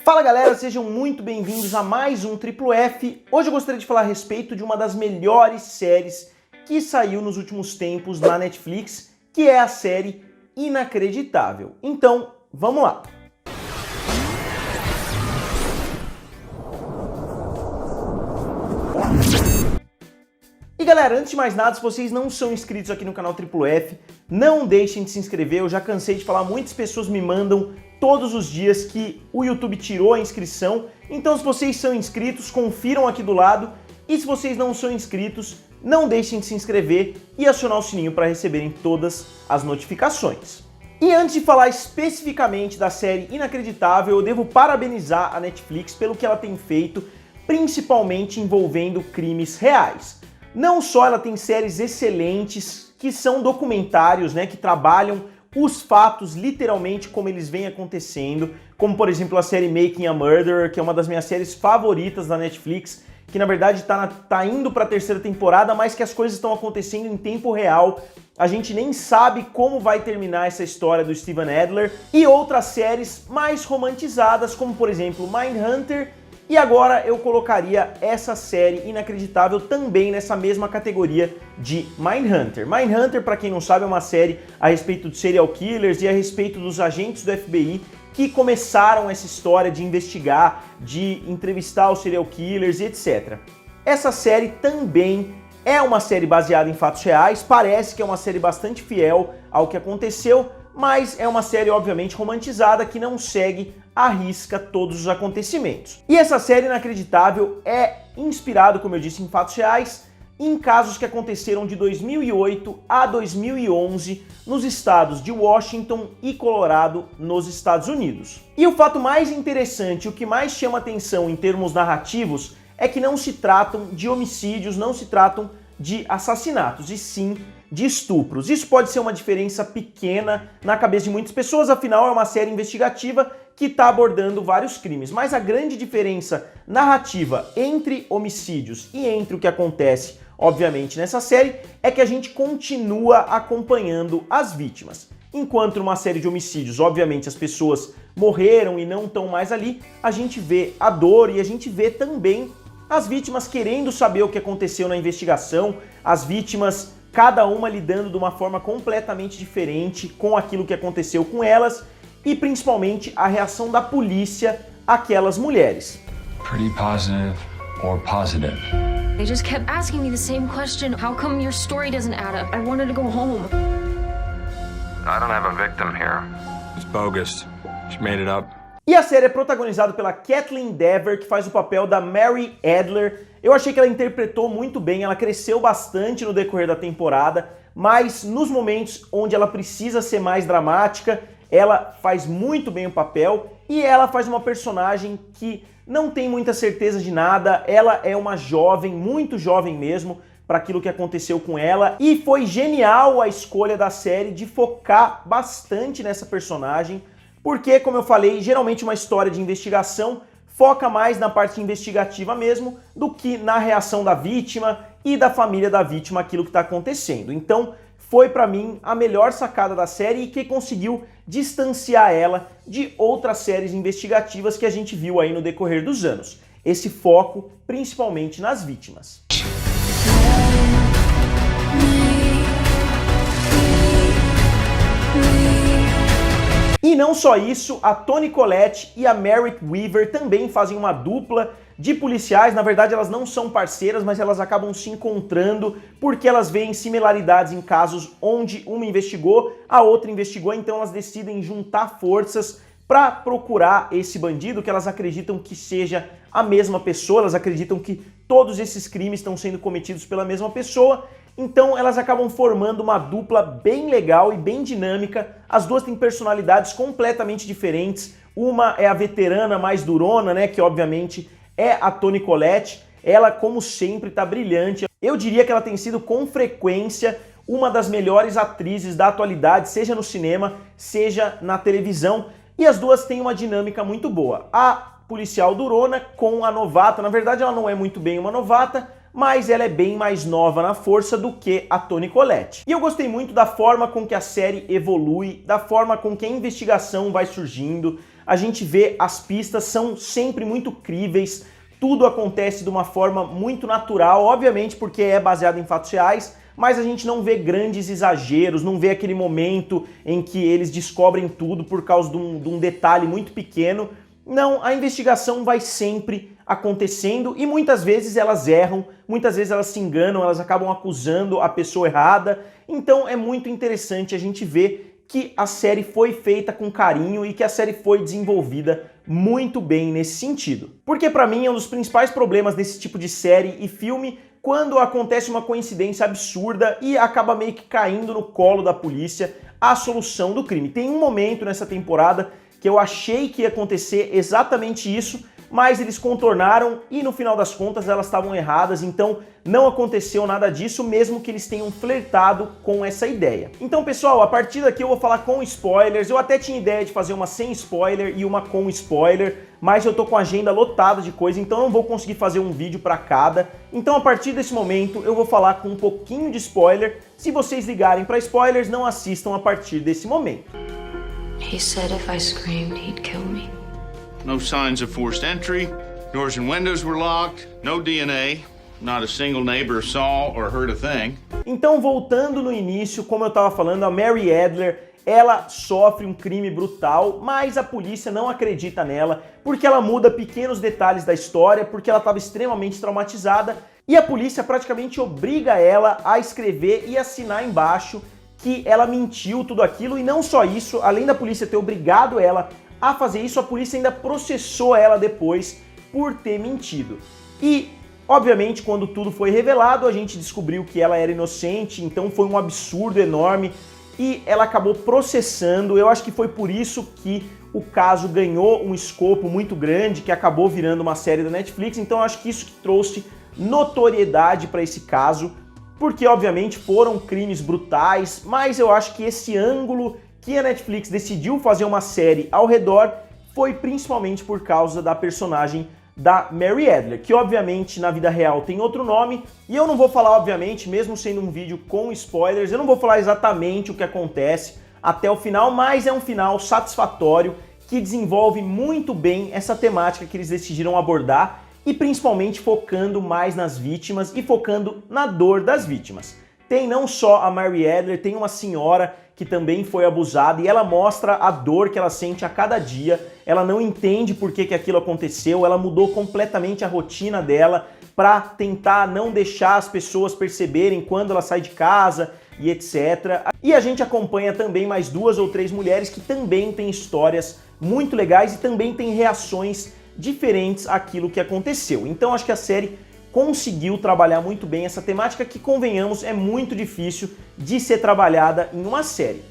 Fala galera, sejam muito bem-vindos a mais um Triplo F. Hoje eu gostaria de falar a respeito de uma das melhores séries que saiu nos últimos tempos na Netflix, que é a série Inacreditável. Então, vamos lá! E galera, antes de mais nada, se vocês não são inscritos aqui no canal Triplo F, não deixem de se inscrever. Eu já cansei de falar, muitas pessoas me mandam todos os dias que o YouTube tirou a inscrição. Então se vocês são inscritos, confiram aqui do lado. E se vocês não são inscritos, não deixem de se inscrever e acionar o sininho para receberem todas as notificações. E antes de falar especificamente da série Inacreditável, eu devo parabenizar a Netflix pelo que ela tem feito, principalmente envolvendo crimes reais. Não só ela tem séries excelentes, que são documentários, né, que trabalham os fatos literalmente como eles vêm acontecendo, como por exemplo a série Making a Murderer, que é uma das minhas séries favoritas da Netflix, que na verdade tá indo para a terceira temporada, mas que as coisas estão acontecendo em tempo real. A gente nem sabe como vai terminar essa história do Steven Adler, e outras séries mais romantizadas, como por exemplo Mindhunter. E agora eu colocaria essa série Inacreditável também nessa mesma categoria de Mindhunter. Mindhunter, para quem não sabe, é uma série a respeito de serial killers e a respeito dos agentes do FBI que começaram essa história de investigar, de entrevistar os serial killers e etc. Essa série também é uma série baseada em fatos reais, parece que é uma série bastante fiel ao que aconteceu, mas é uma série obviamente romantizada que não segue à risca todos os acontecimentos. E essa série Inacreditável é inspirado, como eu disse, em fatos reais, em casos que aconteceram de 2008 a 2011 nos estados de Washington e Colorado, nos Estados Unidos. E o fato mais interessante, o que mais chama atenção em termos narrativos, é que não se tratam de homicídios, não se tratam de assassinatos, e sim de estupros. Isso pode ser uma diferença pequena na cabeça de muitas pessoas, afinal é uma série investigativa que está abordando vários crimes. Mas a grande diferença narrativa entre homicídios e entre o que acontece, obviamente, nessa série, é que a gente continua acompanhando as vítimas. Enquanto numa série de homicídios, obviamente, as pessoas morreram e não estão mais ali, a gente vê a dor e a gente vê também as vítimas querendo saber o que aconteceu na investigação, as vítimas, cada uma lidando de uma forma completamente diferente com aquilo que aconteceu com elas e principalmente a reação da polícia àquelas mulheres. Pretty positive or positive? They just kept asking me the same question. How come your story doesn't add up? I wanted to go home. I don't have a victim here. It's bogus. She made it up. E a série é protagonizada pela Kaitlyn Dever, que faz o papel da Mary Adler. Eu achei que ela interpretou muito bem, ela cresceu bastante no decorrer da temporada, mas nos momentos onde ela precisa ser mais dramática, ela faz muito bem o papel e ela faz uma personagem que não tem muita certeza de nada, ela é uma jovem, muito jovem mesmo, para aquilo que aconteceu com ela, e foi genial a escolha da série de focar bastante nessa personagem, porque, como eu falei, geralmente uma história de investigação foca mais na parte investigativa mesmo do que na reação da vítima e da família da vítima àquilo que está acontecendo. Então, foi para mim a melhor sacada da série e que conseguiu distanciar ela de outras séries investigativas que a gente viu aí no decorrer dos anos. Esse foco principalmente nas vítimas. E não só isso, a Toni Collette e a Merritt Wever também fazem uma dupla de policiais. Na verdade, elas não são parceiras, mas elas acabam se encontrando porque elas veem similaridades em casos onde uma investigou, a outra investigou, então elas decidem juntar forças para procurar esse bandido que elas acreditam que seja a mesma pessoa, elas acreditam que todos esses crimes estão sendo cometidos pela mesma pessoa. Então elas acabam formando uma dupla bem legal e bem dinâmica. As duas têm personalidades completamente diferentes. Uma é a veterana mais durona, né, que obviamente é a Toni Collette. Ela, como sempre, tá brilhante. Eu diria que ela tem sido com frequência uma das melhores atrizes da atualidade, seja no cinema, seja na televisão. E as duas têm uma dinâmica muito boa. A policial durona com a novata. Na verdade, ela não é muito bem uma novata, mas ela é bem mais nova na força do que a Toni Collette. E eu gostei muito da forma com que a série evolui, da forma com que a investigação vai surgindo. a gente vê as pistas são sempre muito críveis, tudo acontece de uma forma muito natural, obviamente porque é baseado em fatos reais, mas a gente não vê grandes exageros, não vê aquele momento em que eles descobrem tudo por causa de um detalhe muito pequeno. Não, a investigação vai sempre acontecendo e muitas vezes elas erram, muitas vezes elas se enganam, elas acabam acusando a pessoa errada. Então é muito interessante a gente ver que a série foi feita com carinho e que a série foi desenvolvida muito bem nesse sentido. Porque pra mim é um dos principais problemas desse tipo de série e filme quando acontece uma coincidência absurda e acaba meio que caindo no colo da polícia a solução do crime. Tem um momento nessa temporada que eu achei que ia acontecer exatamente isso, mas eles contornaram e no final das contas elas estavam erradas, então não aconteceu nada disso, mesmo que eles tenham flertado com essa ideia. Então pessoal, a partir daqui eu vou falar com spoilers, eu até tinha ideia de fazer uma sem spoiler e uma com spoiler, mas eu tô com a agenda lotada de coisa, então não vou conseguir fazer um vídeo para cada. Então a partir desse momento eu vou falar com um pouquinho de spoiler. Se vocês ligarem para spoilers, não assistam a partir desse momento. He said if I screamed, he'd kill me. No signs of forced entry, doors and windows were locked, no DNA, not a single neighbor saw or heard a thing. Então, voltando no início, como eu estava falando, a Mary Adler, ela sofre um crime brutal, mas a polícia não acredita nela, porque ela muda pequenos detalhes da história, porque ela estava extremamente traumatizada, e a polícia praticamente obriga ela a escrever e assinar embaixo que ela mentiu tudo aquilo, e não só isso, além da polícia ter obrigado ela a fazer isso, a polícia ainda processou ela depois por ter mentido. E, obviamente, quando tudo foi revelado, a gente descobriu que ela era inocente, então foi um absurdo enorme e ela acabou processando. Eu acho que foi por isso que o caso ganhou um escopo muito grande, que acabou virando uma série da Netflix, então eu acho que isso que trouxe notoriedade para esse caso, porque, obviamente, foram crimes brutais, mas eu acho que esse ângulo que a Netflix decidiu fazer uma série ao redor foi principalmente por causa da personagem da Mary Adler, que obviamente na vida real tem outro nome, e eu não vou falar, obviamente, mesmo sendo um vídeo com spoilers, eu não vou falar exatamente o que acontece até o final, mas é um final satisfatório que desenvolve muito bem essa temática que eles decidiram abordar e principalmente focando mais nas vítimas e focando na dor das vítimas. Tem não só a Mary Adler, tem uma senhora que também foi abusada e ela mostra a dor que ela sente a cada dia, ela não entende por que aquilo aconteceu, ela mudou completamente a rotina dela para tentar não deixar as pessoas perceberem quando ela sai de casa e etc. E a gente acompanha também mais 2 ou 3 mulheres que também têm histórias muito legais e também têm reações diferentes àquilo que aconteceu. Então acho que a série conseguiu trabalhar muito bem essa temática que, convenhamos, é muito difícil de ser trabalhada em uma série.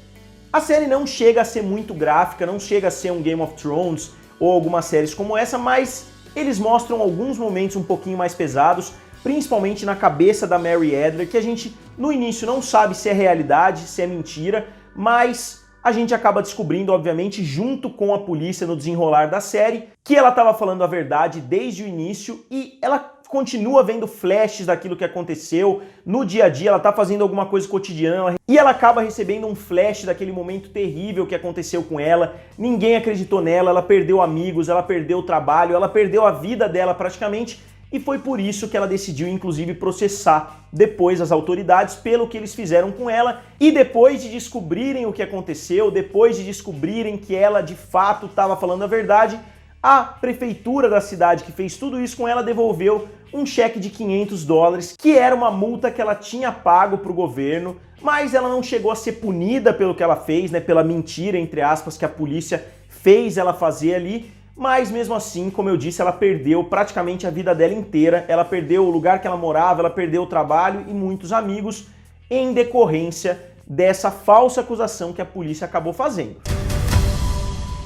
A série não chega a ser muito gráfica, não chega a ser um Game of Thrones ou algumas séries como essa, mas eles mostram alguns momentos um pouquinho mais pesados, principalmente na cabeça da Mary Adler, que a gente no início não sabe se é realidade, se é mentira, mas a gente acaba descobrindo, obviamente, junto com a polícia no desenrolar da série, que ela estava falando a verdade desde o início e ela continua vendo flashes daquilo que aconteceu no dia a dia, ela tá fazendo alguma coisa cotidiana e ela acaba recebendo um flash daquele momento terrível que aconteceu com ela. Ninguém acreditou nela, ela perdeu amigos, ela perdeu o trabalho, ela perdeu a vida dela praticamente, e foi por isso que ela decidiu inclusive processar depois as autoridades pelo que eles fizeram com ela. E depois de descobrirem o que aconteceu, depois de descobrirem que ela de fato estava falando a verdade, a prefeitura da cidade que fez tudo isso com ela devolveu um cheque de $500, que era uma multa que ela tinha pago para o governo, mas ela não chegou a ser punida pelo que ela fez, né, pela mentira, entre aspas, que a polícia fez ela fazer ali, mas mesmo assim, como eu disse, ela perdeu praticamente a vida dela inteira, ela perdeu o lugar que ela morava, ela perdeu o trabalho e muitos amigos em decorrência dessa falsa acusação que a polícia acabou fazendo.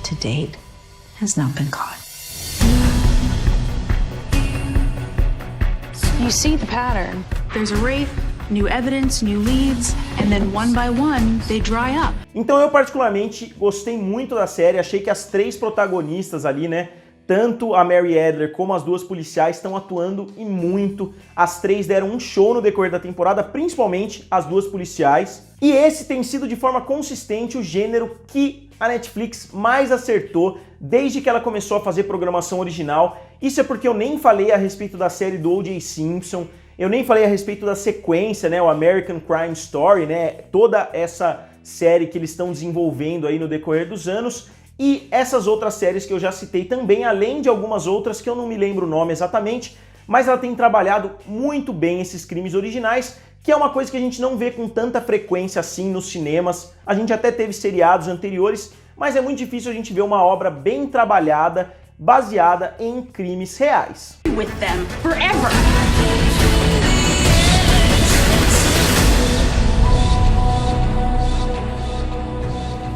To date, has not been caught. You see the pattern. There's a rape, new evidence, new leads, and then one by one, they dry up. Então eu particularmente gostei muito da série, achei que as 3 protagonistas ali, né, tanto a Mary Adler como as 2 policiais estão atuando e muito. As 3 deram um show no decorrer da temporada, principalmente as 2 policiais. E esse tem sido de forma consistente o gênero que a Netflix mais acertou desde que ela começou a fazer programação original. Isso é porque eu nem falei a respeito da série do O.J. Simpson, eu nem falei a respeito da sequência, né, o American Crime Story, né, toda essa série que eles estão desenvolvendo aí no decorrer dos anos, e essas outras séries que eu já citei também, além de algumas outras que eu não me lembro o nome exatamente, mas ela tem trabalhado muito bem esses crimes originais, que é uma coisa que a gente não vê com tanta frequência assim nos cinemas. A gente até teve seriados anteriores, mas é muito difícil a gente ver uma obra bem trabalhada, baseada em crimes reais. With them forever.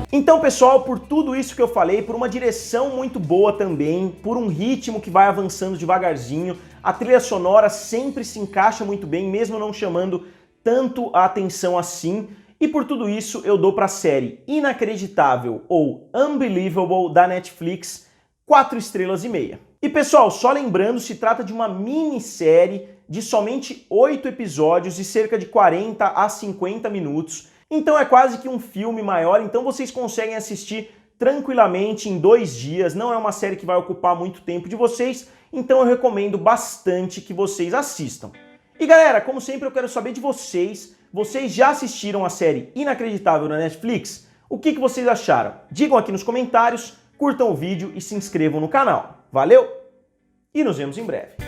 Então, pessoal, por tudo isso que eu falei, por uma direção muito boa também, por um ritmo que vai avançando devagarzinho, a trilha sonora sempre se encaixa muito bem, mesmo não chamando tanto a atenção assim, e por tudo isso eu dou para a série Inacreditável ou Unbelievable da Netflix 4,5 estrelas. E pessoal, só lembrando, se trata de uma minissérie de somente 8 episódios de cerca de 40 a 50 minutos, então é quase que um filme maior, então vocês conseguem assistir tranquilamente em 2 dias, não é uma série que vai ocupar muito tempo de vocês, então eu recomendo bastante que vocês assistam. E galera, como sempre eu quero saber de vocês, vocês já assistiram a série Inacreditável na Netflix? O que vocês acharam? Digam aqui nos comentários, curtam o vídeo e se inscrevam no canal. Valeu e nos vemos em breve.